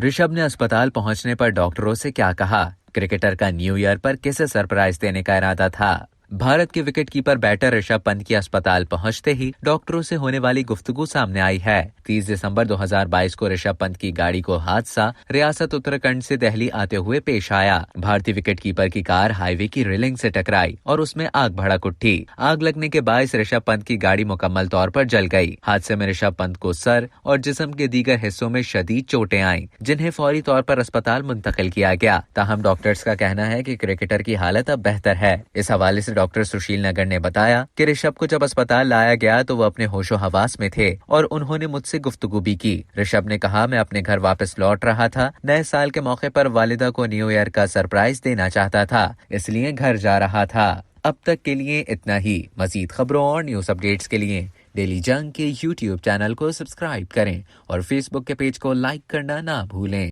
ऋषभ ने अस्पताल पहुंचने पर डॉक्टरों से क्या कहा? क्रिकेटर का न्यू ईयर पर किसे सरप्राइज देने का इरादा था? भारत के विकेटकीपर बैटर ऋषभ पंत की अस्पताल पहुंचते ही डॉक्टरों से होने वाली गुफ्तगू सामने आई है। 30 दिसंबर 2022 को ऋषभ पंत की गाड़ी को हादसा रियासत उत्तराखंड से दिल्ली आते हुए पेश आया। भारतीय विकेटकीपर की कार हाईवे की रेलिंग से टकराई और उसमें आग भड़क उठी। आग लगने के बायस ऋषभ पंत की गाड़ी मुकम्मल तौर पर जल गई। हादसे में ऋषभ पंत को सर और जिस्म के दीगर हिस्सों में शदीद चोटें आईं, जिन्हें फौरी तौर पर अस्पताल मुंतकिल किया गया। ताहम डॉक्टर्स का कहना है कि क्रिकेटर की हालत अब बेहतर है। इस हवाले से डॉक्टर सुशील नगर ने बताया कि ऋषभ को जब अस्पताल लाया गया तो वो अपने होशो हवास में थे और उन्होंने मुझसे गुफ्तगू भी की। ऋषभ ने कहा, मैं अपने घर वापस लौट रहा था। नए साल के मौके पर वालिदा को न्यू ईयर का सरप्राइज देना चाहता था, इसलिए घर जा रहा था। अब तक के लिए इतना ही। मजीद खबरों और न्यूज अपडेट्स के लिए डेली जंग के YouTube चैनल को सब्सक्राइब करें और Facebook के पेज को लाइक करना ना भूलें।